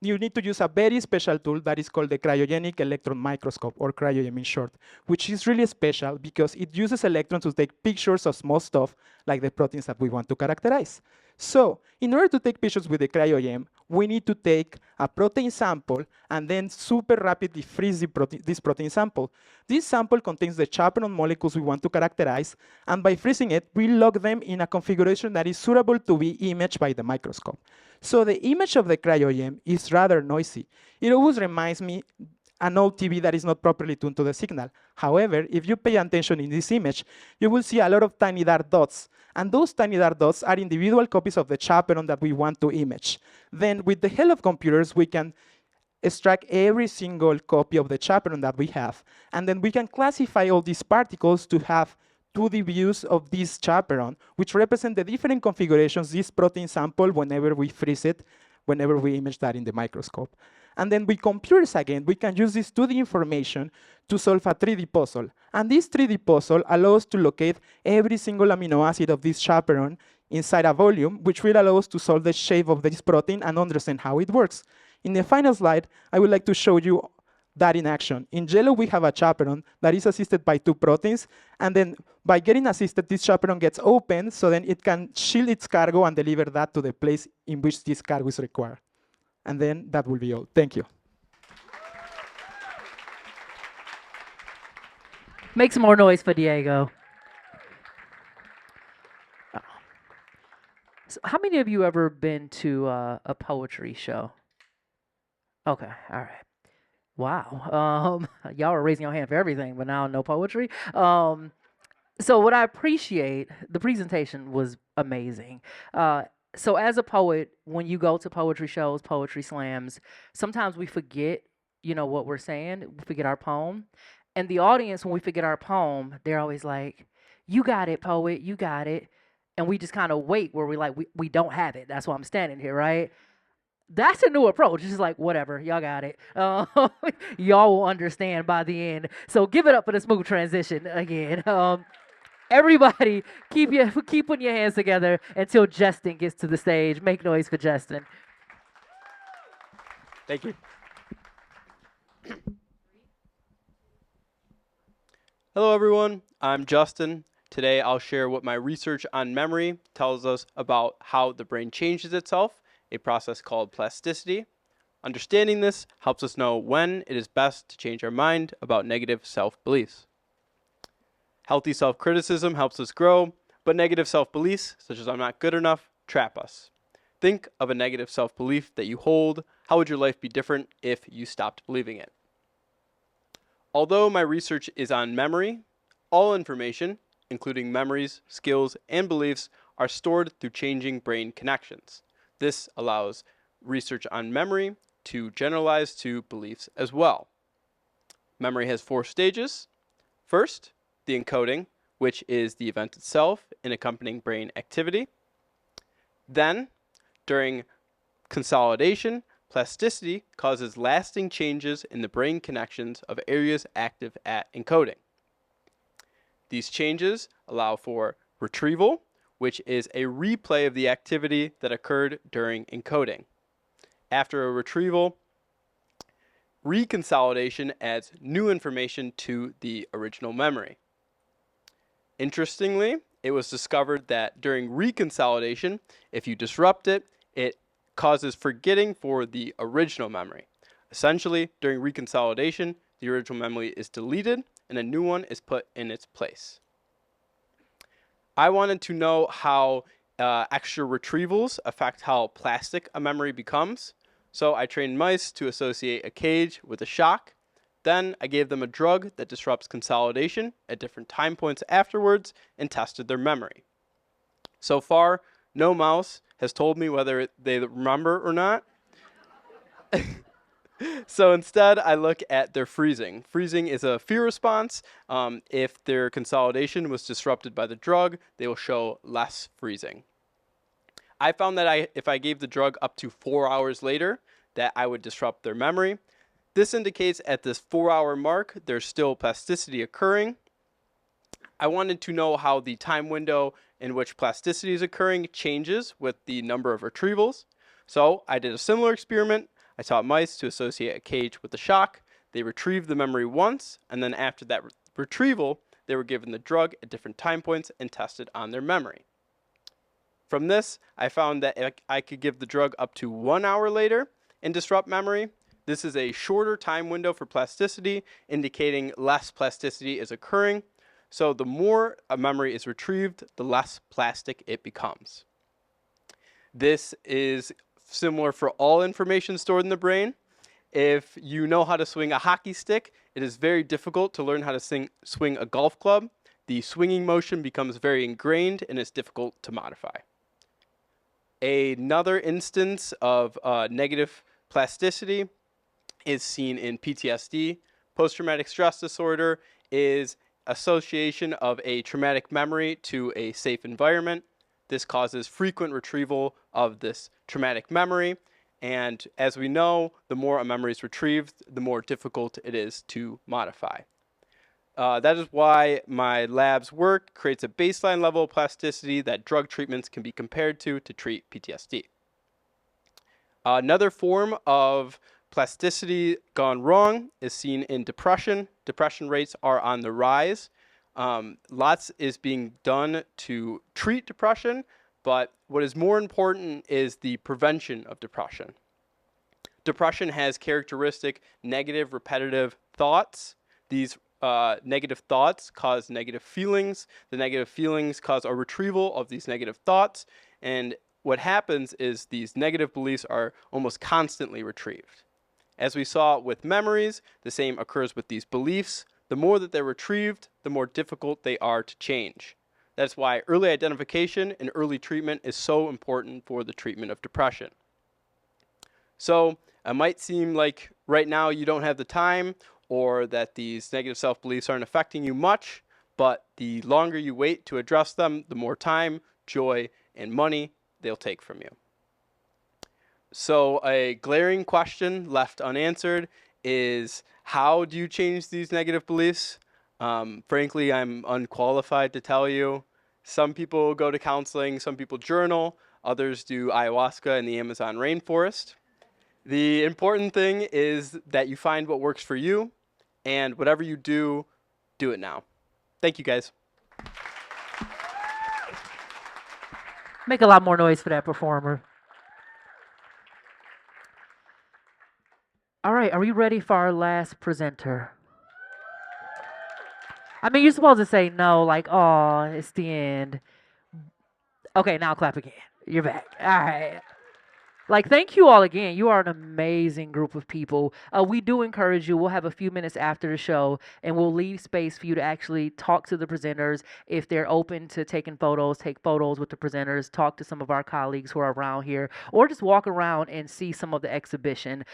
you need to use a very special tool that is called the cryogenic electron microscope, or cryo-EM in short, which is really special because it uses electrons to take pictures of small stuff like the proteins that we want to characterize. So in order to take pictures with the cryo-EM, we need to take a protein sample and then super rapidly freeze this protein sample. This sample contains the chaperone molecules we want to characterize, and by freezing it, we log them in a configuration that is suitable to be imaged by the microscope. So the image of the cryo-EM is rather noisy. It always reminds me an old TV that is not properly tuned to the signal. However, if you pay attention in this image, you will see a lot of tiny dark dots. And those tiny dark dots are individual copies of the chaperone that we want to image. Then with the help of computers, we can extract every single copy of the chaperone that we have. And then we can classify all these particles to have 2D views of this chaperone, which represent the different configurations this protein sample whenever we freeze it, whenever we image that in the microscope. And then with computers again, we can use this 2D information to solve a 3D puzzle. And this 3D puzzle allows us to locate every single amino acid of this chaperone inside a volume, which will allow us to solve the shape of this protein and understand how it works. In the final slide, I would like to show you that in action. In yellow, we have a chaperone that is assisted by 2 proteins, and then by getting assisted, this chaperone gets opened, so then it can shield its cargo and deliver that to the place in which this cargo is required. And then that will be all. Thank you. Make some more noise for Diego. So how many of you ever been to a poetry show? Okay, all right. Wow. Y'all are raising your hand for everything, but now no poetry. So what I appreciate, the presentation was amazing. So as a poet, when you go to poetry shows, poetry slams, sometimes we forget, what we're saying. We forget our poem. And the audience, when we forget our poem, they're always like, you got it, poet, you got it. And we just kind of wait where we don't have it. That's why I'm standing here, right? That's a new approach. It's just like, whatever, y'all got it. Y'all will understand by the end. So give it up for the smooth transition again. Everybody, keep putting your hands together until Justin gets to the stage. Make noise for Justin. Thank you. Hello, everyone. I'm Justin. Today, I'll share what my research on memory tells us about how the brain changes itself, a process called plasticity. Understanding this helps us know when it is best to change our mind about negative self-beliefs. Healthy self-criticism helps us grow, but negative self-beliefs, such as I'm not good enough, trap us. Think of a negative self-belief that you hold. How would your life be different if you stopped believing it? Although my research is on memory, all information, including memories, skills, and beliefs, are stored through changing brain connections. This allows research on memory to generalize to beliefs as well. Memory has 4 stages. First, the encoding, which is the event itself and accompanying brain activity. Then, during consolidation, plasticity causes lasting changes in the brain connections of areas active at encoding. These changes allow for retrieval, which is a replay of the activity that occurred during encoding. After a retrieval, reconsolidation adds new information to the original memory. Interestingly, it was discovered that during reconsolidation, if you disrupt it, it causes forgetting for the original memory. Essentially, during reconsolidation, the original memory is deleted and a new one is put in its place. I wanted to know how extra retrievals affect how plastic a memory becomes. So I trained mice to associate a cage with a shock. Then I gave them a drug that disrupts consolidation at different time points afterwards and tested their memory. So far, no mouse has told me whether they remember or not. So instead, I look at their freezing. Freezing is a fear response. If their consolidation was disrupted by the drug, they will show less freezing. I found that if I gave the drug up to 4 hours later, that I would disrupt their memory. This indicates at this 4-hour mark, there's still plasticity occurring. I wanted to know how the time window in which plasticity is occurring changes with the number of retrievals. So I did a similar experiment. I taught mice to associate a cage with a shock. They retrieved the memory once, and then after that retrieval, they were given the drug at different time points and tested on their memory. From this, I found that I could give the drug up to 1 hour later and disrupt memory. This is a shorter time window for plasticity, indicating less plasticity is occurring. So the more a memory is retrieved, the less plastic it becomes. This is similar for all information stored in the brain. If you know how to swing a hockey stick, it is very difficult to learn how to swing a golf club. The swinging motion becomes very ingrained and is difficult to modify. Another instance of negative plasticity is seen in PTSD. Post-traumatic stress disorder is association of a traumatic memory to a safe environment. This causes frequent retrieval of this traumatic memory. And as we know, the more a memory is retrieved, the more difficult it is to modify. That is why my lab's work creates a baseline level of plasticity that drug treatments can be compared to treat PTSD. Another form of plasticity gone wrong is seen in depression. Depression rates are on the rise. Lots is being done to treat depression, but what is more important is the prevention of depression. Depression has characteristic negative repetitive thoughts. These negative thoughts cause negative feelings. The negative feelings cause a retrieval of these negative thoughts. And what happens is these negative beliefs are almost constantly retrieved. As we saw with memories, the same occurs with these beliefs. The more that they're retrieved, the more difficult they are to change. That's why early identification and early treatment is so important for the treatment of depression. So it might seem like right now you don't have the time or that these negative self-beliefs aren't affecting you much, but the longer you wait to address them, the more time, joy, and money they'll take from you. So a glaring question left unanswered is, how do you change these negative beliefs? Frankly, I'm unqualified to tell you. Some people go to counseling, some people journal, others do ayahuasca in the Amazon rainforest. The important thing is that you find what works for you, and whatever you do, do it now. Thank you, guys. Make a lot more noise for that performer. All right, are we ready for our last presenter? I mean, you're supposed to say no, like, oh, it's the end. Okay, now clap again. You're back. All right. Like, thank you all again. You are an amazing group of people. We do encourage you. We'll have a few minutes after the show, and we'll leave space for you to actually talk to the presenters. If they're open to taking photos, take photos with the presenters, talk to some of our colleagues who are around here, or just walk around and see some of the exhibition.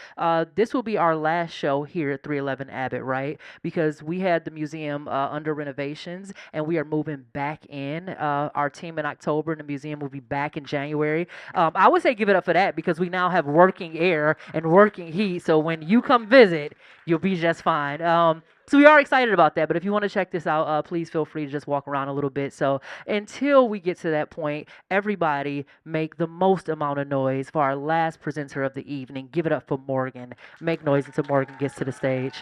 This will be our last show here at 311 Abbott, right? Because we had the museum under renovations, and we are moving back in. Our team in October, and the museum will be back in January. I would say give it up for that, because we now have working air and working heat. So when you come visit, you'll be just fine. So we are excited about that. But if you want to check this out, please feel free to just walk around a little bit. So until we get to that point, everybody make the most amount of noise for our last presenter of the evening. Give it up for Morgan. Make noise until Morgan gets to the stage.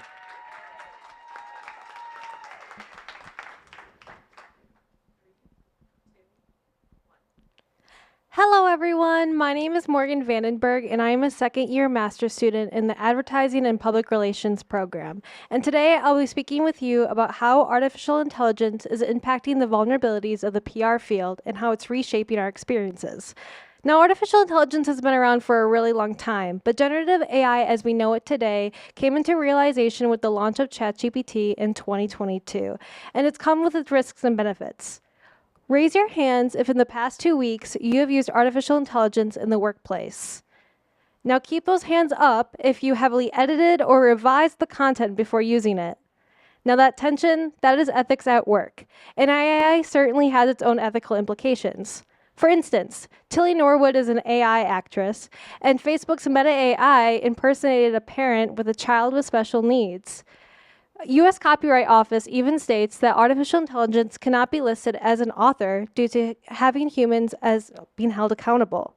Hello everyone, my name is Morgan Vandenberg and I am a second-year master's student in the Advertising and Public Relations program. And today I'll be speaking with you about how artificial intelligence is impacting the vulnerabilities of the PR field and how it's reshaping our experiences. Now, artificial intelligence has been around for a really long time, but generative AI as we know it today came into realization with the launch of ChatGPT in 2022, and it's come with its risks and benefits. Raise your hands if in the past 2 weeks you have used artificial intelligence in the workplace. Now keep those hands up if you heavily edited or revised the content before using it. Now that tension, that is ethics at work, and AI certainly has its own ethical implications. For instance, Tilly Norwood is an AI actress, and Facebook's Meta AI impersonated a parent with a child with special needs. U.S. Copyright Office even states that artificial intelligence cannot be listed as an author due to having humans as being held accountable.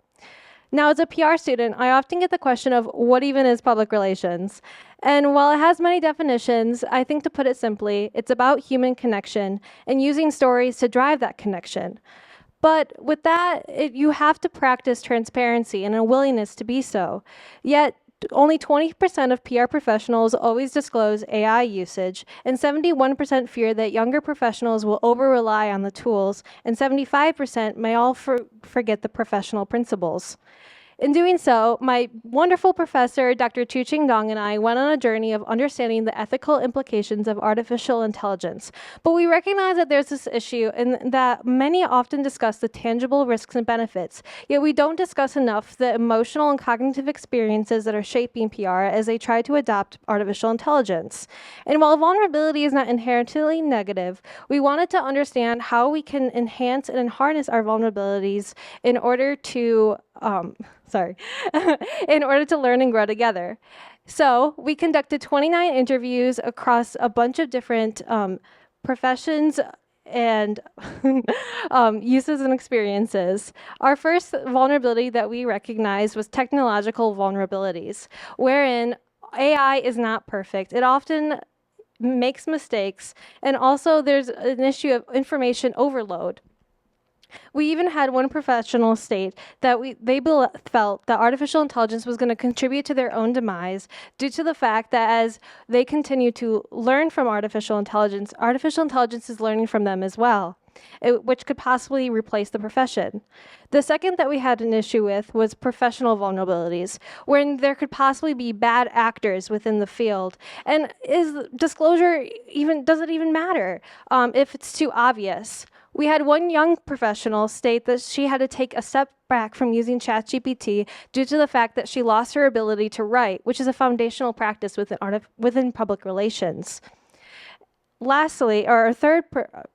Now, as a PR student, I often get the question of what even is public relations? And while it has many definitions, I think to put it simply, it's about human connection and using stories to drive that connection. But with that, you have to practice transparency and a willingness to be so. Yet, only 20% of PR professionals always disclose AI usage, and 71% fear that younger professionals will over-rely on the tools, and 75% may all forget the professional principles. In doing so, my wonderful professor, Dr. Chu-Ching Dong, and I went on a journey of understanding the ethical implications of artificial intelligence. But we recognize that there's this issue and that many often discuss the tangible risks and benefits, yet we don't discuss enough the emotional and cognitive experiences that are shaping PR as they try to adopt artificial intelligence. And while vulnerability is not inherently negative, we wanted to understand how we can enhance and harness our vulnerabilities in order to in order to learn and grow together. So we conducted 29 interviews across a bunch of different professions and uses and experiences. Our first vulnerability that we recognized was technological vulnerabilities, wherein AI is not perfect. It often makes mistakes, and also there's an issue of information overload. We even had one professional state that they felt that artificial intelligence was going to contribute to their own demise due to the fact that as they continue to learn from artificial intelligence is learning from them as well, which could possibly replace the profession. The second that we had an issue with was professional vulnerabilities, when there could possibly be bad actors within the field. And does it even matter if it's too obvious? We had one young professional state that she had to take a step back from using ChatGPT due to the fact that she lost her ability to write, which is a foundational practice within public relations. Lastly, or a third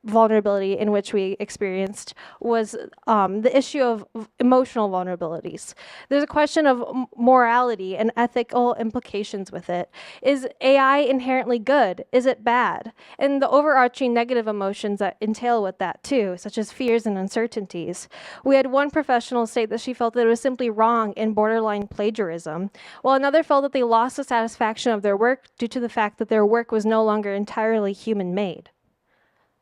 vulnerability in which we experienced was the issue of emotional vulnerabilities. There's a question of morality and ethical implications with it. Is AI inherently good? Is it bad? And the overarching negative emotions that entail with that too, such as fears and uncertainties. We had one professional state that she felt that it was simply wrong and borderline plagiarism, while another felt that they lost the satisfaction of their work due to the fact that their work was no longer entirely human-made.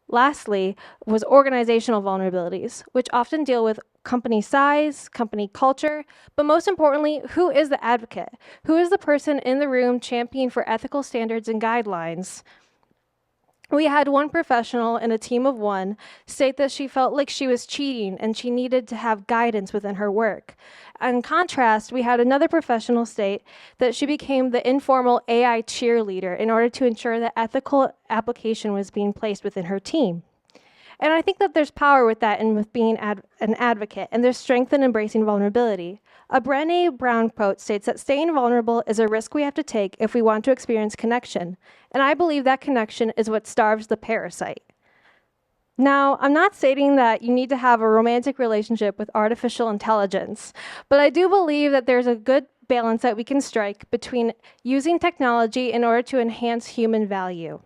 Lastly was organizational vulnerabilities, which often deal with company size, company culture, but most importantly, who is the advocate? Who is the person in the room championing for ethical standards and guidelines? We had one professional in a team of one state that she felt like she was cheating and she needed to have guidance within her work. In contrast, we had another professional state that she became the informal AI cheerleader in order to ensure that ethical application was being placed within her team. And I think that there's power with that and with being an advocate, and there's strength in embracing vulnerability. A Brené Brown quote states that staying vulnerable is a risk we have to take if we want to experience connection. And I believe that connection is what starves the parasite. Now, I'm not stating that you need to have a romantic relationship with artificial intelligence, but I do believe that there's a good balance that we can strike between using technology in order to enhance human value,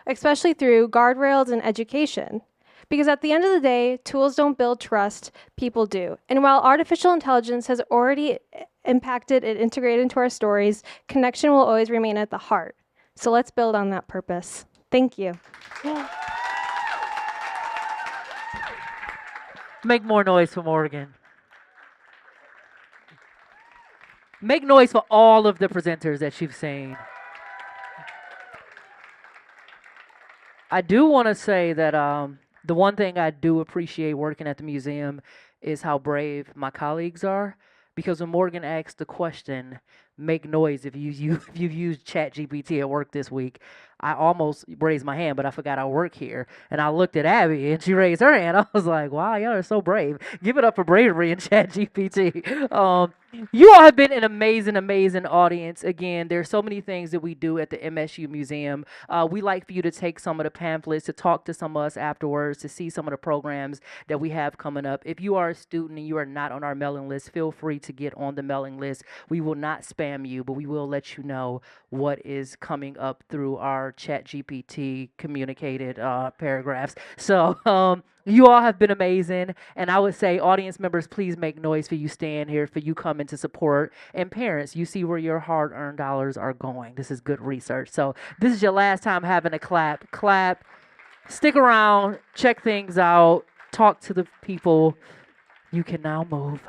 especially through guardrails and education. Because at the end of the day, tools don't build trust, people do. And while artificial intelligence has already impacted and integrated into our stories, connection will always remain at the heart. So let's build on that purpose. Thank you. Make more noise for Morgan. Make noise for all of the presenters that you've seen. I do want to say that the one thing I do appreciate working at the museum is how brave my colleagues are. Because when Morgan asked the question, make noise if you've used ChatGPT at work this week, I almost raised my hand, but I forgot I work here. And I looked at Abby, and she raised her hand. I was like, wow, y'all are so brave. Give it up for bravery in ChatGPT. You all have been an amazing, amazing audience. Again, there's so many things that we do at the MSU Museum. We like for you to take some of the pamphlets, to talk to some of us afterwards, to see some of the programs that we have coming up. If you are a student and you are not on our mailing list, feel free to get on the mailing list. We will not spam you, but we will let you know what is coming up through our ChatGPT communicated paragraphs. So you all have been amazing, and I would say, audience members, please make noise for you staying here, for you coming to support, and parents, you see where your hard-earned dollars are going. This is good research. So this is your last time having a clap, stick around, check things out, talk to the people. You can now move.